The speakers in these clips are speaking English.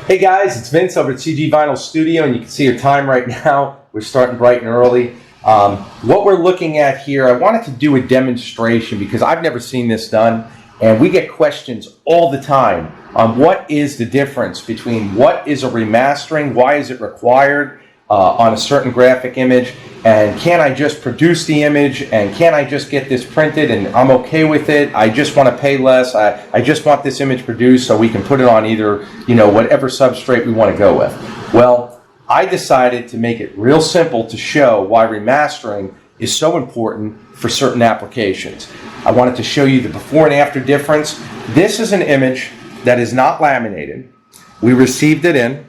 Hey guys, it's Vince over at CG Vinyl Studio, and you can see your time right now. We're starting bright and early. What we're looking at here, I wanted to do a demonstration because I've never seen this done, and we get questions all the time on what is the difference between what is a remastering, why is it required on a certain graphic image, and can I just produce the image, and can I just get this printed and I'm okay with it? I just want to pay less. I just want this image produced so we can put it on either, whatever substrate we want to go with. Well, I decided to make it real simple to show why remastering is so important for certain applications. I wanted to show you the before and after difference. This is an image that is not laminated. We received it in.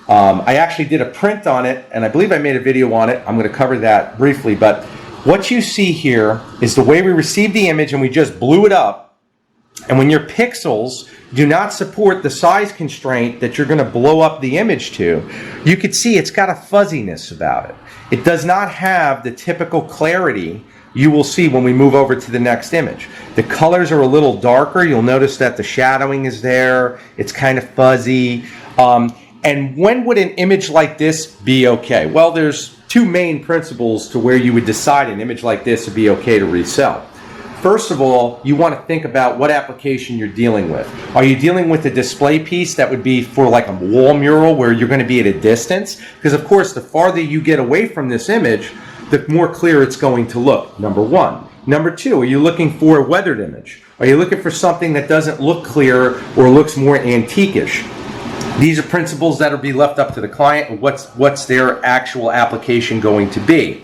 I actually did a print on it, and I believe I made a video on it. I'm going to cover that briefly, but what you see here is the way we received the image and we just blew it up. And when your pixels do not support the size constraint that you're going to blow up the image to, you can see it's got a fuzziness about it. It does not have the typical clarity you will see when we move over to the next image. The colors are a little darker. You'll notice that the shadowing is there. It's kind of fuzzy. And when would an image like this be okay? Well, there's two main principles to where you would decide an image like this would be okay to resell. First of all, you want to think about what application you're dealing with. Are you dealing with a display piece that would be for like a wall mural where you're going to be at a distance? Because of course, the farther you get away from this image, the more clear it's going to look, number one. Number two, are you looking for a weathered image? Are you looking for something that doesn't look clear or looks more antique-ish? These are principles that will be left up to the client and what's their actual application going to be.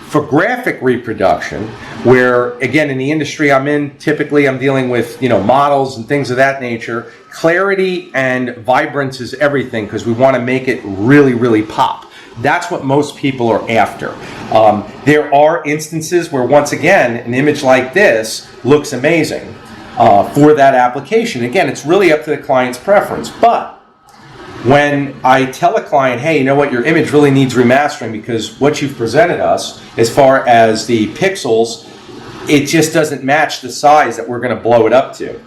For graphic reproduction, where again in the industry I'm in, typically I'm dealing with models and things of that nature, clarity and vibrance is everything because we want to make it really, really pop. That's what most people are after. There are instances where once again an image like this looks amazing for that application. Again, it's really up to the client's preference, but when I tell a client, hey, you know what, your image really needs remastering because what you've presented us as far as the pixels, it just doesn't match the size that we're going to blow it up to.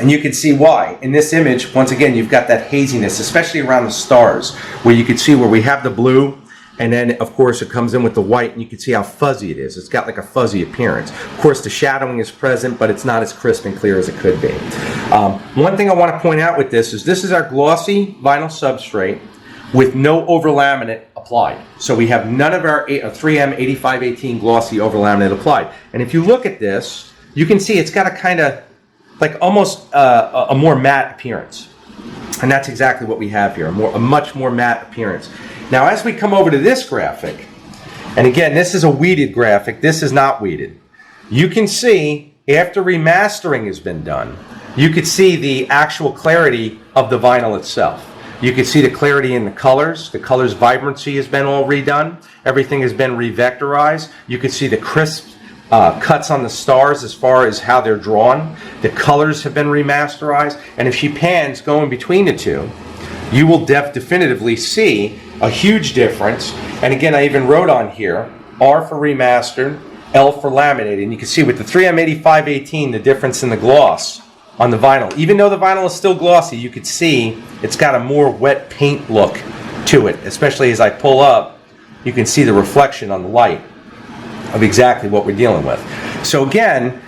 And you can see why. In this image, once again, you've got that haziness, especially around the stars, where you can see where we have the blue, and then, of course, it comes in with the white, and you can see how fuzzy it is. It's got like a fuzzy appearance. Of course, the shadowing is present, but it's not as crisp and clear as it could be. One thing I want to point out with this is our glossy vinyl substrate with no overlaminate applied. So we have none of our 3M 8518 glossy overlaminate applied. And if you look at this, you can see it's got a kind of like almost a more matte appearance. And that's exactly what we have here, a much more matte appearance. Now, as we come over to this graphic, and again, this is a weeded graphic, this is not weeded. You can see, after remastering has been done, you could see the actual clarity of the vinyl itself. You can see the clarity in the colors vibrancy has been all redone. Everything has been revectorized. You can see the crisp cuts on the stars as far as how they're drawn. The colors have been remasterized, and if she pans going between the two, you will definitively see a huge difference. And again, I even wrote on here, R for remastered, L for laminated. And you can see with the 3M 8518, the difference in the gloss on the vinyl. Even though the vinyl is still glossy, you could see it's got a more wet paint look to it. Especially as I pull up, you can see the reflection on the light of exactly what we're dealing with. So again,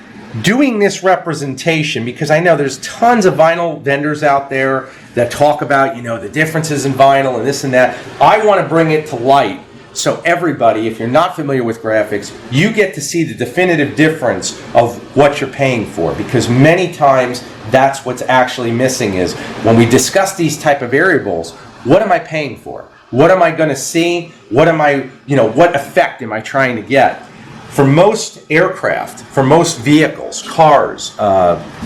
doing this representation, because I know there's tons of vinyl vendors out there that talk about, the differences in vinyl and this and that. I want to bring it to light so everybody, if you're not familiar with graphics, you get to see the definitive difference of what you're paying for, because many times that's what's actually missing is when we discuss these type of variables, what am I paying for? What am I going to see? What am I, what effect am I trying to get? For most aircraft, for most vehicles, cars,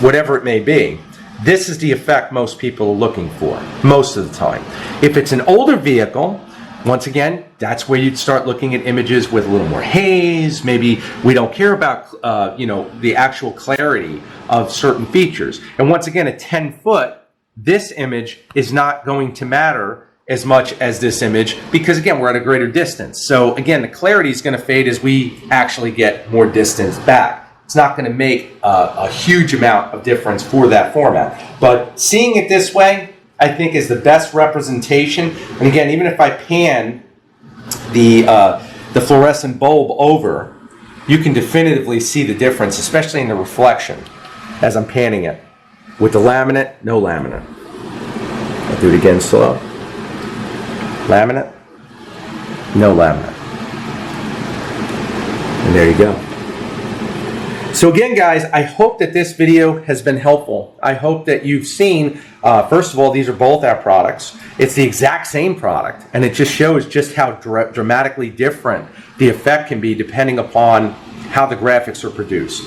whatever it may be, this is the effect most people are looking for, most of the time. If it's an older vehicle, once again, that's where you'd start looking at images with a little more haze. Maybe we don't care about, the actual clarity of certain features. And once again, at 10 foot, this image is not going to matter as much as this image because again we're at a greater distance. So again the clarity is going to fade as we actually get more distance back. It's not going to make a huge amount of difference for that format. But seeing it this way, I think, is the best representation. And again, even if I pan the fluorescent bulb over, you can definitively see the difference, especially in the reflection as I'm panning it. With the laminate, no laminate. I'll do it again slow. Laminate, no laminate. And there you go. So again, guys, I hope that this video has been helpful. I hope that you've seen, first of all, these are both our products. It's the exact same product, and it just shows just how dramatically different the effect can be depending upon how the graphics are produced.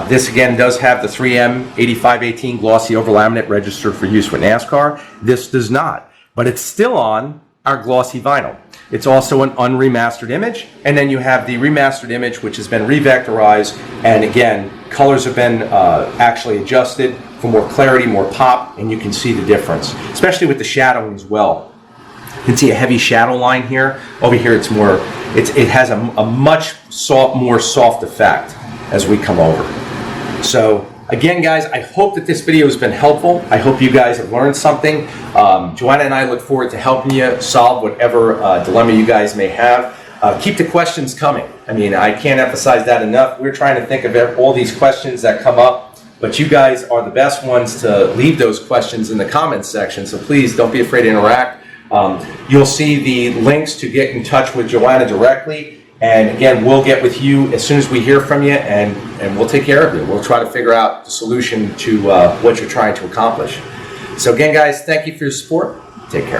This again does have the 3M 8518 glossy over laminate registered for use with NASCAR. This does not, but it's still on our glossy vinyl. It's also an unremastered image, and then you have the remastered image, which has been revectorized, and again, colors have been actually adjusted for more clarity, more pop, and you can see the difference, especially with the shadowing as well. You can see a heavy shadow line here. Over here, it's more. It has a much more soft effect as we come over. So again, guys, I hope that this video has been helpful. I hope you guys have learned something. Joanna and I look forward to helping you solve whatever dilemma you guys may have. Keep the questions coming. I mean, I can't emphasize that enough. We're trying to think of all these questions that come up, but you guys are the best ones to leave those questions in the comments section. So please don't be afraid to interact. You'll see the links to get in touch with Joanna directly. And again, we'll get with you as soon as we hear from you, and we'll take care of you. We'll try to figure out the solution to what you're trying to accomplish. So again, guys, thank you for your support. Take care.